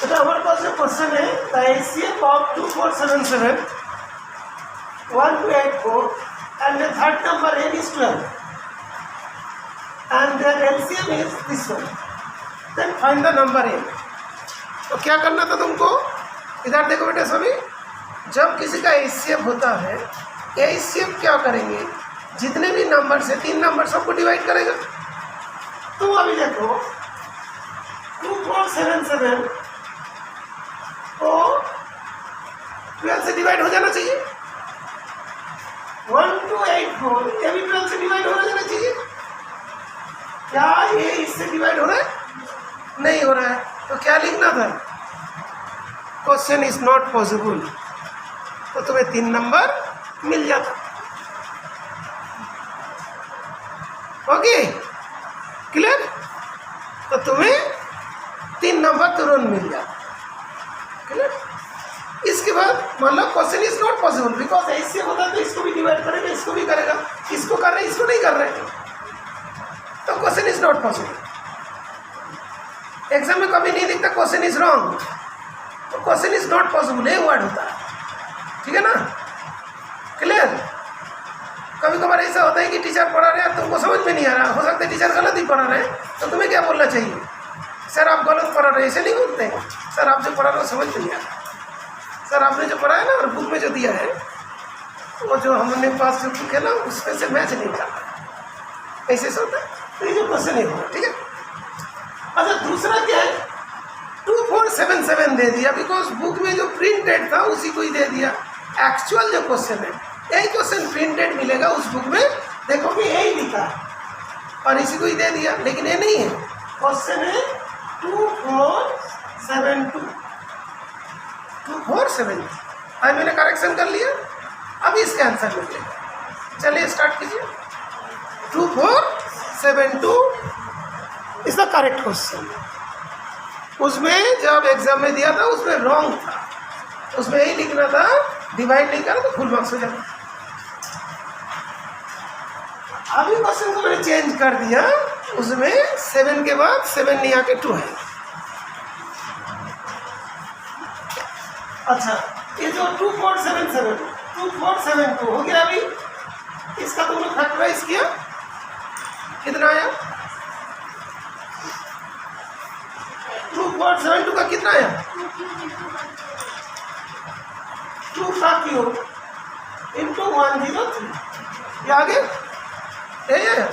तो हमारे पास जो क्वेश्चन है the HCF of 2477 1284 and the third number n is 12 and their LCM is this one. Then find the number n. तो क्या करना था तुमको? इधर देखो बेटा सभी, जब किसी का HCF होता है, HCF क्या करेंगे, जितने भी नंबर से 3 नंबर सबको डिवाइड करेगा। तो अभी देखो 2477 को 12 से डिवाइड हो जाना चाहिए, 1284 ये भी 12 से डिवाइड हो जाना चाहिए। क्या ये इससे डिवाइड हो रहा है? नहीं हो रहा है। तो क्या लिखना था? Question is not possible. तो तुम्हें 3 नंबर मिल जाता। Okay clear? तो तुम्हें 3 नंबर तुरंत मिल जाता। क्लियर? इसके बाद मान लो question is not possible because ऐसे होता तो इसको भी डिवाइड करेगा, इसको भी करेगा, इसको कर रहे हैं, इसको नहीं कर रहे, तो question is not possible. Exam में कभी नहीं दिखता क्वेश्चन इज रॉन्ग, तो क्वेश्चन इज नॉट पॉसिबल ये वर्ड होता है। ठीक है ना? क्लियर? कभी कभार ऐसा होता है कि टीचर पढ़ा रहे हैं तुमको समझ में नहीं आ रहा, हो सकता है टीचर गलत ही पढ़ा रहे हैं, तो तुम्हें क्या बोलना चाहिए? सर आप गलत पढ़ा रहे हैं। ऐसे नहीं बोलते हैं, सर आप जो पढ़ा रहे हो समझ में नहीं आ रहा, सर आपने जो पढ़ा है ना और बुक में जो दिया है वो जो हमने पास जो बुक है ना उसमें से मैच नहीं कर रहा, ऐसे से होता है। तो ये जो क्वेश्चन है होगा। ठीक है? अच्छा दूसरा क्या है, 2477 दे दिया बिकॉज बुक में जो प्रिंटेड था उसी को ही दे दिया। एक्चुअल जो क्वेश्चन है यही क्वेश्चन प्रिंटेड मिलेगा उस बुक में, देखो कि यही लिखा है और इसी को ही दे दिया, लेकिन ये नहीं है। क्वेश्चन है 2472 आज मैंने करेक्शन कर लिया, अब इसका आंसर निकलेगा। चलिए स्टार्ट कीजिए। 2472 इज द करेक्ट क्वेश्चन। उसमें जब एग्जाम में दिया था उसमें रॉन्ग था, उसमें यही लिखना था, डिवाइड नहीं करा तो फुल मार्क्स हो जाता। अभी क्वेश्चन को मैंने चेंज कर दिया, उसमें 7 के बाद 7 नहीं आके 2 है। अच्छा ये जो 2472 हो गया। अभी इसका तुमने फैक्टराइज किया, कितना आया? 2472 का कितना आया? 2 का क्यूब इंटू 103। ये आगे यही है।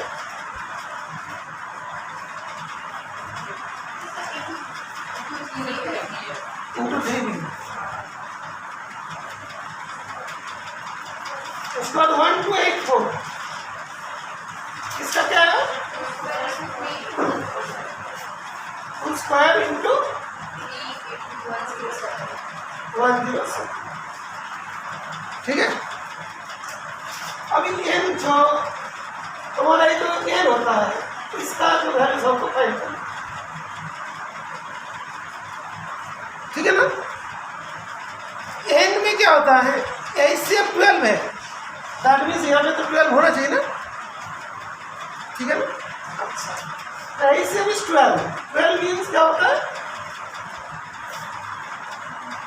इंटू 3 उसके बाद 1284 इसका क्या है? Full square into 107। ठीक है? अभी एन जो तुम्हारा ये जो एन होता है इसका जो वैल्यू सबको फाइंड करना। ठीक है ना? एन में क्या होता है? HCF 12 है, दैट मीन्स यहाँ पे तो 12 होना चाहिए ना। ठीक है ना? अच्छा HCF इज 12 मीन्स क्या होता है?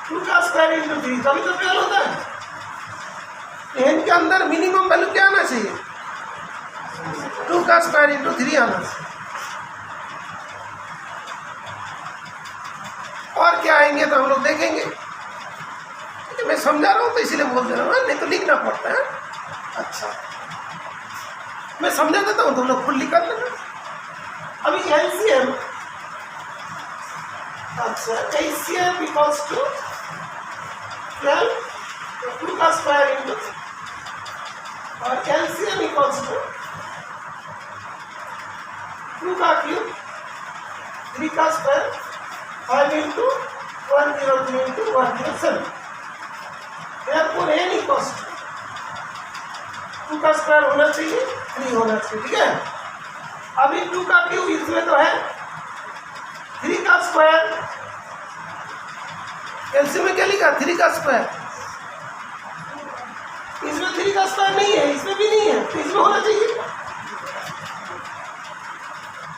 2 का स्क्वायर इंटू 3, तभी तो 12 होता है। एन के अंदर मिनिमम वैल्यू क्या आना चाहिए? 2 का स्क्वायर इंटू 3 आना चाहिए। और क्या आएंगे तो हम लोग देखेंगे। मैं समझा रहा हूँ तो इसीलिए बोल दे रहा हूँ, नहीं तो लिखना पड़ता है। अच्छा मैं समझा देता हूँ, तुम लोग खुद लिख लेना। अभी LCM, अच्छा HCF इक्वल्स टू 12 2 का स्क्वायर इंटू और LCM इक्वल्स टू 2 का क्यूब 3 का square 5 into 103 into 107। therefore n equals to 2 का स्क्वायर होना चाहिए 3 होना चाहिए। ठीक है? अभी 2 का क्यूब इसमें तो है, 3 का स्क्वायर एलसीएम में क्या लिखा? 3 का स्क्वायर। इसमें 3 का स्क्वायर नहीं है, इसमें भी नहीं है, तो इसमें होना चाहिए।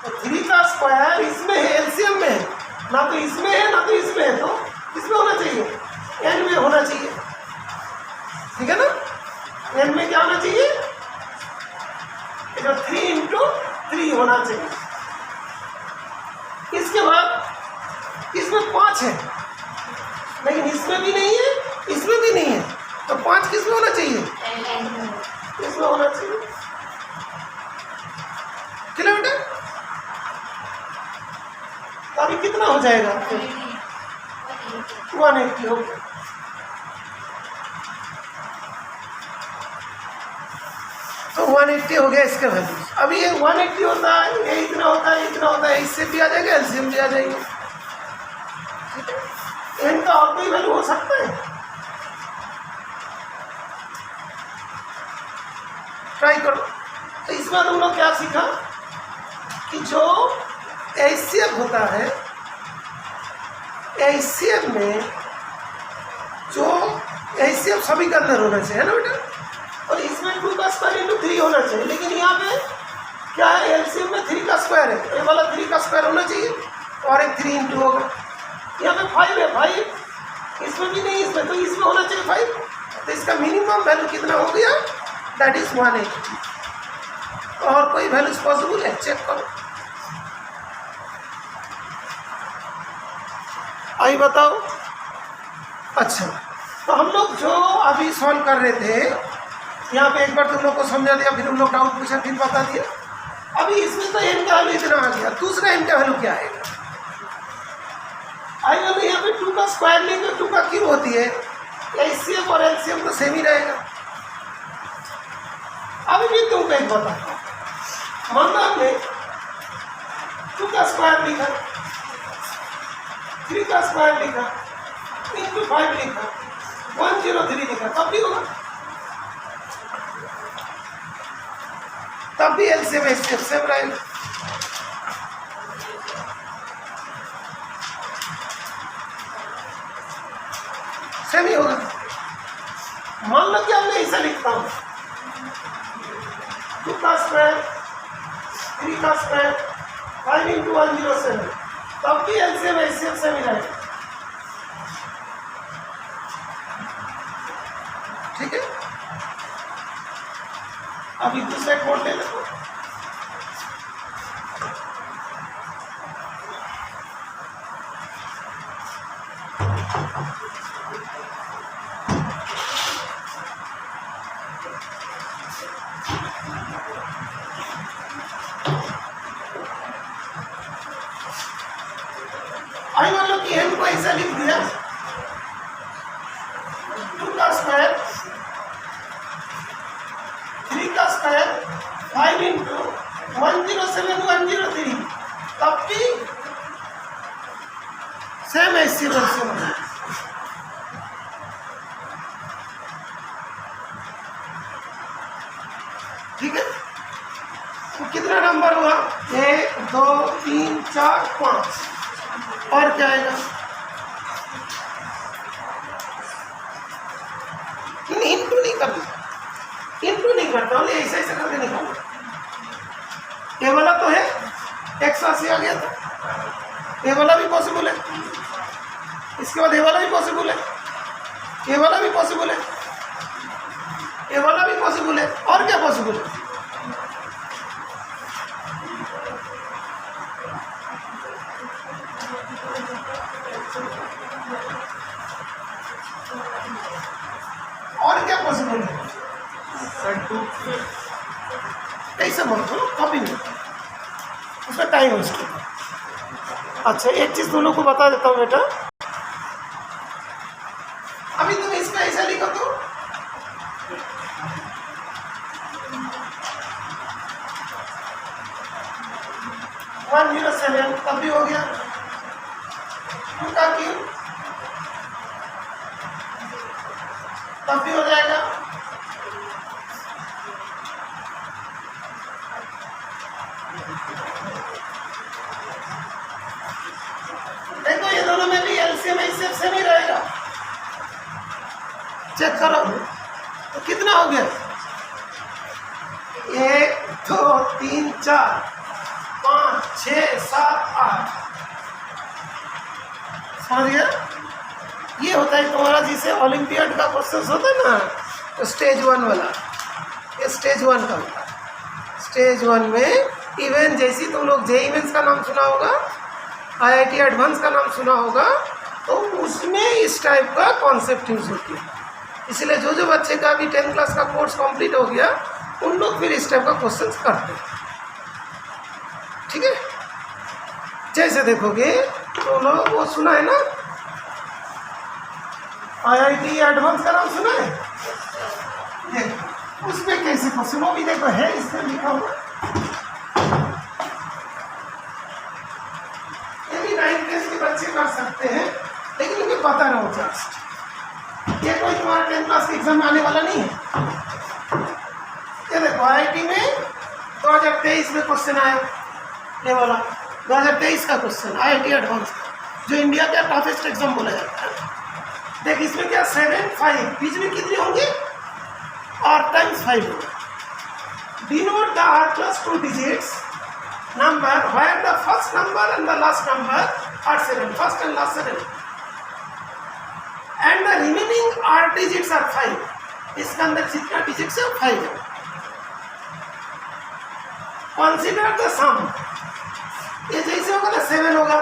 तो 3 का स्क्वायर इसमें है, एलसीएम में है, ना तो इसमें है ना तो इसमें है, तो 5 है, लेकिन इसमें भी नहीं है, इसमें भी नहीं है, तो 5 किसमें होना चाहिए? इसमें होना चाहिए। किलोमीटर तो अभी कितना हो जाएगा? 180 हो गया। तो 180 हो गया इसके वैल्यू। अभी ये 180 होता है, ये इतना होता है, इतना होता है, इससे भी आ जाएगा, एलसीएम भी आ जाएगी। इनका और कोई वैल्यू हो सकता है? ट्राई करो। तो इसमें तुम लोग क्या सीखा कि जो एचसीएफ होता है, एचसीएफ में जो एचसीएफ सभी के अंदर होना चाहिए, है ना बेटा? और इसमें 2 का स्क्वायर इंटू 3 होना चाहिए, लेकिन यहाँ पे क्या है, एलसीएम में 3 का स्क्वायर है, ये वाला 3 का स्क्वायर होना चाहिए और एक 3 इंटू होगा। यहाँ पे 5 है, 5 इसमें भी नहीं, इसमें तो इसमें होना चाहिए 5। तो इसका मिनिमम वैल्यू कितना हो गया? That is 180। और कोई वैल्यू पॉसिबल है? चेक करो। आई बताओ। अच्छा, तो हम लोग जो अभी सॉल्व कर रहे थे, यहाँ पे एक बार तुम लोग को समझा दिया, फिर तुम लोग डाउट पूछा, फिर बता दिया। अभी इसमें तो एन का वैल्यू इतना आ गया, दूसरा एन का वैल्यू क्या आएगा? आई वैल्यू यहाँ पे 2 का स्क्वायर लेंगे, 2 का क्यूब होती है, एचसीएफ और एलसीएम तो सेम ही रहेगा। अभी भी तुमको एक बताता हूँ, मान लो हमने 2 का स्क्वायर लिखा, 3 का स्क्वायर लिखा, इंटू 5 लिखा, 103 लिखा, तब भी होगा, तब भी एलसीएम एचसीएफ सेम रहेगा। सेम ही होगा। मान लो कि हमने ऐसा लिखता हूँ, 2 का स्क्वायर, 3 का स्क्वायर, 5 इंटू 107, तब भी एलसीएम एचसीएफ सेम ही रहेगा। ठीक है, अभी दूसरा कोड ले लो। आई मान लो कि एन को ऐसा लिख दिया, 2 का स्क्वायर, 3 का स्क्वायर, 5 इंटू 107 तब भी सेम ऐसी वर्षन है। ठीक है, तो कितना नंबर हुआ? 1 2 3 4 5, और क्या आएगा? इंटू नहीं करना, इंटू नहीं करता, ऐसे ऐसे करके निकालो। ये वाला तो है, 180 आ गया था, ये वाला भी पॉसिबल है, इसके बाद ये वाला भी पॉसिबल है, ये वाला भी पॉसिबल है, ये वाला भी पॉसिबल है, और क्या पॉसिबल है? और क्या पॉसिबल है? ऐसा मत करो, कभी नहीं, उसका टाइम वेस्ट होगा। अच्छा, एक चीज तुम लोग को बता देता हूँ बेटा, अभी तुम इसका ऐसा लिखो तो 107 तब भी हो गया, 2 का क्यूब तब भी हो जाएगा, देखो ये दोनों में भी एलसीएम एचसीएफ से नहीं रहेगा। चेक करो तो कितना हो गया? 1 2 3 4 5 6 7 8। समझ गया? ये होता है तुम्हारा जिसे ओलंपियाड का क्वेश्चन होता है ना, तो स्टेज 1 वाला, ये स्टेज 1 का होता है। स्टेज 1 में इवन जैसी तुम लोग जेईई मेंस का नाम सुना होगा, आईआईटी एडवांस का नाम सुना होगा, तो उसमें इस टाइप का कॉन्सेप्ट यूज होती है। इसलिए जो बच्चे का भी 10th क्लास का कोर्स कंप्लीट हो गया उन लोग फिर इस टाइप का क्वेश्चन करते हैं। ठीक है, जैसे देखोगे तो लोग वो सुना है ना, IIT एडवांस का नाम सुना है, देखो उसमें कैसे क्वेश्चन वो भी देखो है इसमें लिखा हुआ। ये भी 9th क्लास के बच्चे कर सकते हैं, लेकिन उन्हें पता रहो जस्ट, ये कोई तुम्हारा 10th क्लास के एग्जाम में आने वाला नहीं है। ये देखो IIT में 2023 में क्वेश्चन आया, ये वाला 2023 का क्वेश्चन IIT एडवांस का, जो इंडिया का टफेस्ट एग्जाम बोला जाता है। देख इसमें क्या 7 5 बीच में कितने होंगे, R टाइम्स 5 होगा। Denote the R plus 2 digits number where the first number and the last number are 7, first and last 7, and the remaining R digits are 5। इसके अंदर जितना डिजिट्स है 5 है। कंसीडर द सम, ये जैसे होगा ना 7 होगा,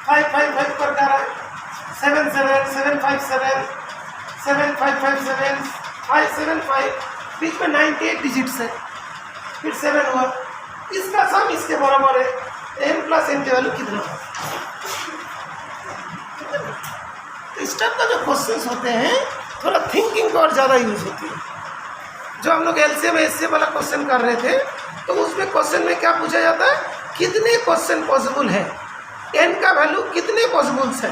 5 5 5 पर कर रहा है, 7 7 7 5 7 7 5 5 7 5 7 5, बीच में 98 डिजिट्स है, फिर 7 हुआ, इसका सम इसके बराबर है, m प्लस n की वैल्यू कितना। इस टाइप का जो क्वेश्चंस होते हैं थोड़ा थिंकिंग और ज़्यादा यूज होती है। जो हम लोग LCM SCM वाला क्वेश्चन कर रहे थे तो उसमें क्वेश्चन में क्या पूछा जाता है, कितने क्वेश्चन पॉसिबल है, n का वैल्यू कितने पॉसिबल्स है,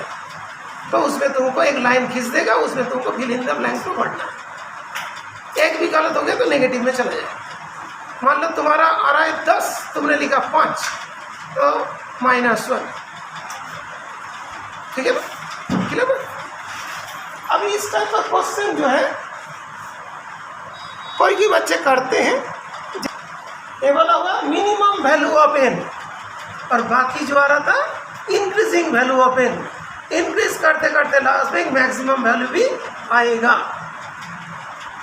तो उसमें तुमको एक लाइन खींच देगा, उसमें तुमको फिल इन द ब्लैंक को भरना है। एक भी गलत हो गया तो नेगेटिव में चला जाए। मान लो तुम्हारा आ रहा है 10, तुमने लिखा 5, तो -1। ठीक है क्लियर। अभी इस टाइप का क्वेश्चन जो है कोई भी बच्चे करते हैं, ये वाला हुआ मिनिमम वैल्यू ऑफ n, और बाकी जो आ रहा था increasing value of n, increase करते करते लास्ट में मैक्सिमम वैल्यू भी आएगा।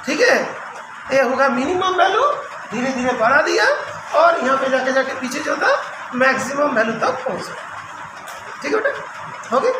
ठीक है, ये होगा मिनिमम वैल्यू, धीरे धीरे बढ़ा दिया और यहाँ पे जाके जाके पीछे जो था मैक्सिमम वैल्यू तक पहुँचा। ठीक है बेटा, हो गया।